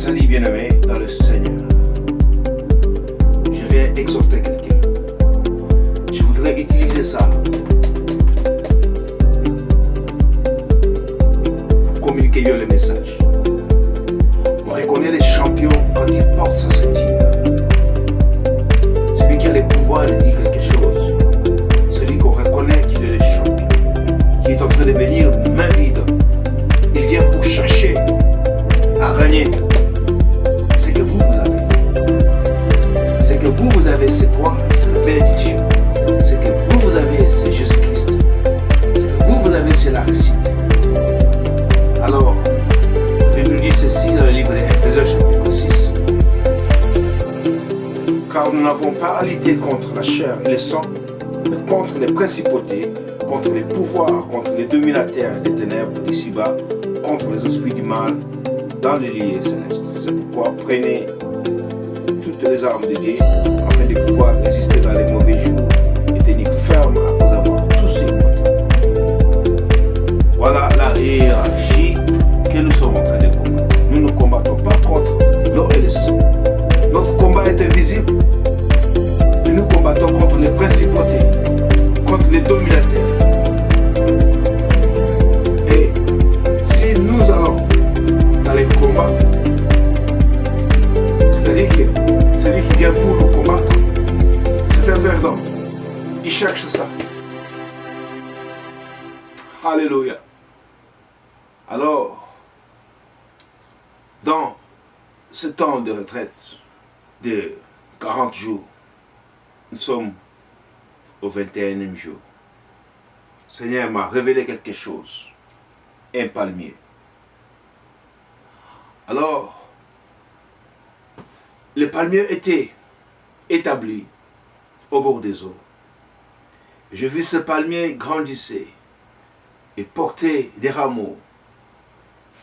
Salut bien-aimé dans le Seigneur. Je viens exhorter quelqu'un. Je voudrais utiliser ça pour communiquer mieux le message. On reconnaît les champions quand ils portent sa ceinture. Celui qui a le pouvoir de dire quelque chose. Celui qu'on reconnaît qu'il est le champion. Qui est en train de venir main vide. Il vient pour chercher à gagner. Ce que vous avez. Ce que vous avez, c'est quoi? C'est la bénédiction. Ce que vous avez, c'est Jésus-Christ. Ce que vous avez, c'est la réussite. Alors, il nous dit ceci dans le livre d'Éphésiens chapitre 6. Car nous n'avons pas à lutter contre la chair et le sang, mais contre les principautés, contre les pouvoirs, contre les dominateurs des ténèbres d'ici-bas, contre les esprits du mal dans les lieux célestes. C'est pourquoi prenez toutes les armes de Dieu afin de pouvoir résister dans les mauvais jours et tenir ferme après avoir tous écouté. Voilà la hiérarchie que nous sommes en train de combattre. Nous ne combattons pas contre l'eau et le sang. Notre combat est invisible. Et nous combattons contre les principautés, contre les dominateurs. Et si nous allons dans les combats, c'est-à-dire que celui qui vient pour nous combattre, c'est un perdant. Il cherche ça. Alléluia. Alors, dans ce temps de retraite de 40 jours, nous sommes au 21e jour. Le Seigneur m'a révélé quelque chose. Un palmier. Alors, le palmier était établi au bord des eaux. Je vis ce palmier grandissait. Il portait des rameaux.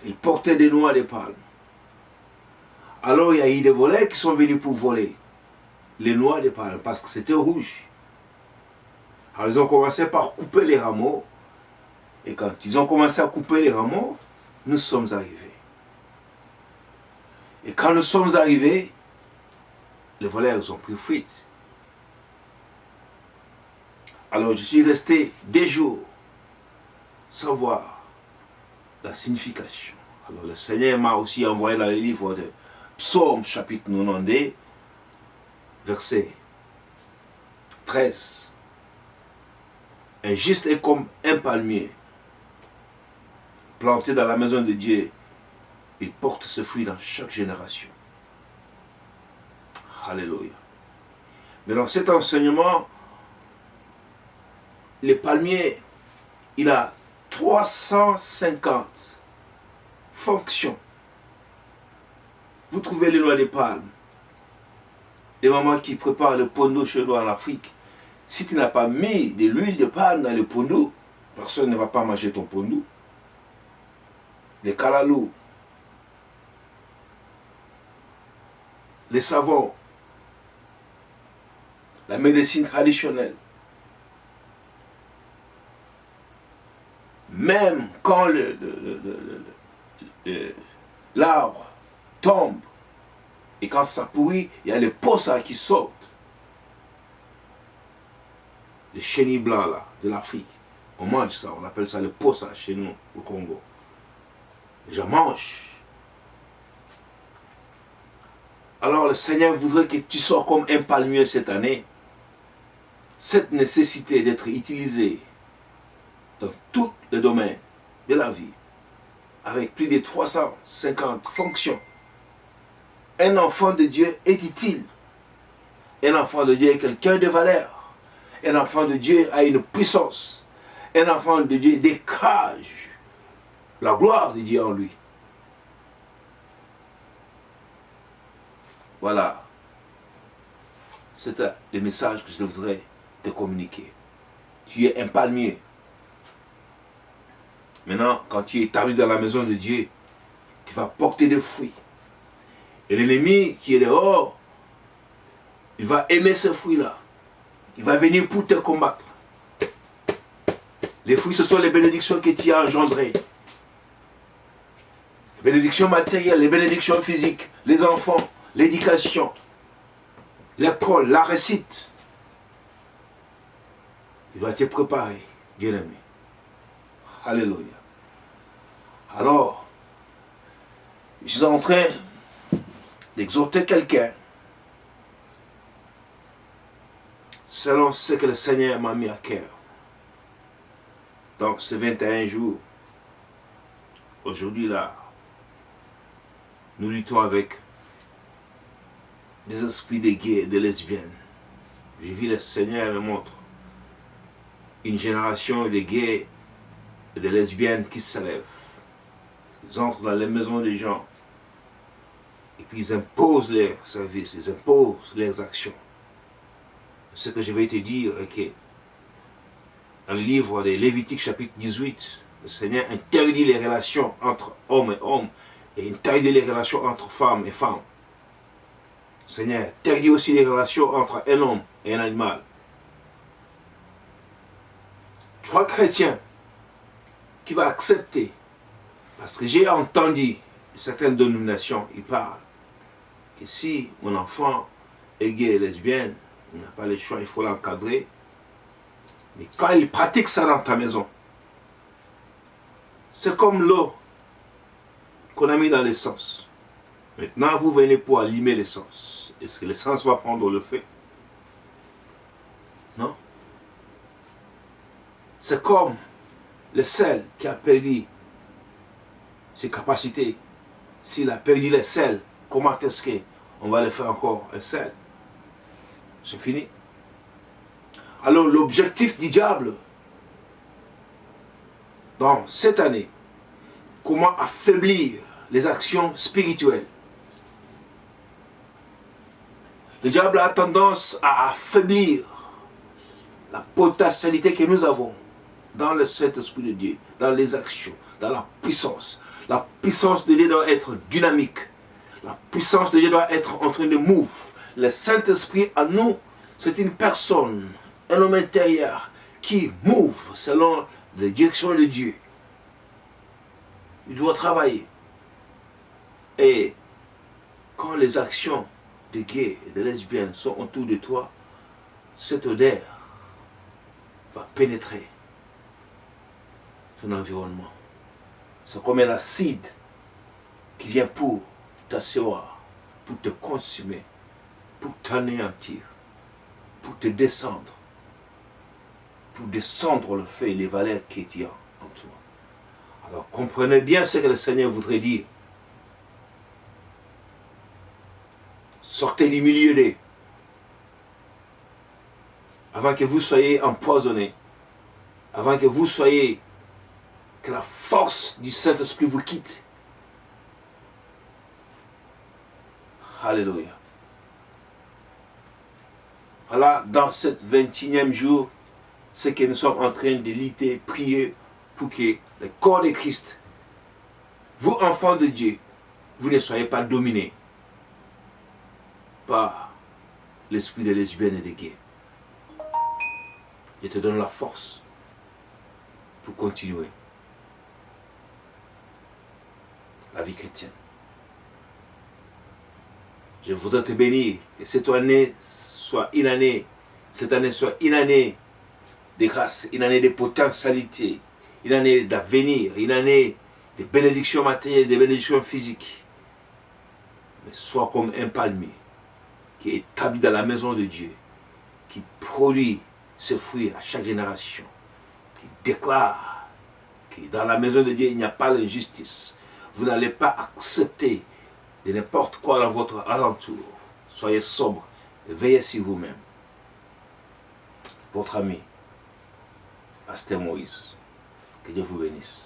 Il portait des noix de palme. Alors il y a eu des voleurs qui sont venus pour voler les noix de palme parce que c'était rouge. Alors ils ont commencé par couper les rameaux. Et quand ils ont commencé à couper les rameaux, nous sommes arrivés. Et quand nous sommes arrivés, les voleurs ont pris fuite. Alors je suis resté des jours sans voir la signification. Alors le Seigneur m'a aussi envoyé dans le livre de Psaume chapitre 92, verset 13. Un juste est comme un palmier planté dans la maison de Dieu. Il porte ce fruit dans chaque génération. Alléluia. Mais dans cet enseignement, le palmier, il a 350 fonctions. Vous trouvez les noix de palme. Les mamans qui préparent le pondo chez nous en Afrique. Si tu n'as pas mis de l'huile de palme dans le pondo, personne ne va pas manger ton pondo. Les kalalous, les savons, la médecine traditionnelle. Même quand l'arbre tombe et quand ça pourrit, il y a les poissons qui sortent. Les chenilles blancs là, de l'Afrique. On mange ça, on appelle ça le poisson chez nous au Congo. Les gens mangent. Alors le Seigneur voudrait que tu sois comme un palmier cette année. Cette nécessité d'être utilisé dans tous les domaines de la vie, avec plus de 350 fonctions. Un enfant de Dieu est utile. Un enfant de Dieu est quelqu'un de valeur. Un enfant de Dieu a une puissance. Un enfant de Dieu dégage la gloire de Dieu en lui. Voilà. C'est le message que je voudrais te communiquer. Tu es un palmier. Maintenant, quand tu es établi dans la maison de Dieu, tu vas porter des fruits. Et l'ennemi qui est dehors, il va aimer ce fruit-là. Il va venir pour te combattre. Les fruits, ce sont les bénédictions que tu as engendrées. bénédictions matérielles, les bénédictions physiques, les enfants, l'éducation, l'école, la réussite. Il doit être préparé, bien-aimé. Alléluia. Alors, je suis en train d'exhorter quelqu'un selon ce que le Seigneur m'a mis à cœur. Donc, ces 21 jours, aujourd'hui là, nous luttons avec des esprits de gays et de lesbiennes. J'ai vu le Seigneur me montre une génération de gays et de lesbiennes qui se lèvent. Ils entrent dans les maisons des gens et puis ils imposent leurs services, ils imposent leurs actions. Ce que je vais te dire est que dans le livre de Lévitique chapitre 18, le Seigneur interdit les relations entre hommes et hommes et interdit les relations entre femmes et femmes. Le Seigneur interdit aussi les relations entre un homme et un animal. Toi, chrétien, qui va accepter, parce que j'ai entendu certaines dénominations, ils parlent, que si mon enfant est gay et lesbienne, il n'a pas le choix, il faut l'encadrer. Mais quand il pratique ça dans ta maison, c'est comme l'eau qu'on a mis dans l'essence. Maintenant, vous venez pour allumer l'essence. Est-ce que l'essence va prendre le feu? Non. C'est comme le sel qui a perdu ses capacités. S'il a perdu le sel, comment est-ce qu'on va le faire encore un sel? C'est fini. Alors l'objectif du diable dans cette année, comment affaiblir les actions spirituelles. Le diable a tendance à affaiblir la potentialité que nous avons dans le Saint-Esprit de Dieu, dans les actions, dans la puissance. La puissance de Dieu doit être dynamique. La puissance de Dieu doit être en train de move. Le Saint-Esprit en nous, c'est une personne, un homme intérieur qui move selon les directions de Dieu. Il doit travailler. Et quand les actions de gays et de lesbiennes sont autour de toi, cette odeur va pénétrer ton environnement. C'est comme un acide qui vient pour t'asseoir, pour te consumer, pour t'anéantir, pour te descendre, pour descendre le feu et les valeurs qui y a en toi. Alors comprenez bien ce que le Seigneur voudrait dire. Sortez du milieu d'eux, avant que vous soyez empoisonnés, avant que vous soyez, que la force du Saint-Esprit vous quitte. Alléluia. Voilà, dans ce 21e jour, c'est que nous sommes en train de lutter, prier pour que le corps de Christ, vous enfants de Dieu, vous ne soyez pas dominés par l'esprit de lesbiennes et de gays. Je te donne la force pour continuer la vie chrétienne. Je voudrais te bénir, que cette année soit une année, de grâce, une année de potentialité, une année d'avenir, une année de bénédictions matérielles, de bénédictions physiques. Mais sois comme un palmier qui est établi dans la maison de Dieu, qui produit ses fruits à chaque génération, qui déclare que dans la maison de Dieu, il n'y a pas d'injustice. Vous n'allez pas accepter de n'importe quoi dans votre alentour. Soyez sobre et veillez sur vous-même. Votre ami, Pasteur Moïse. Que Dieu vous bénisse.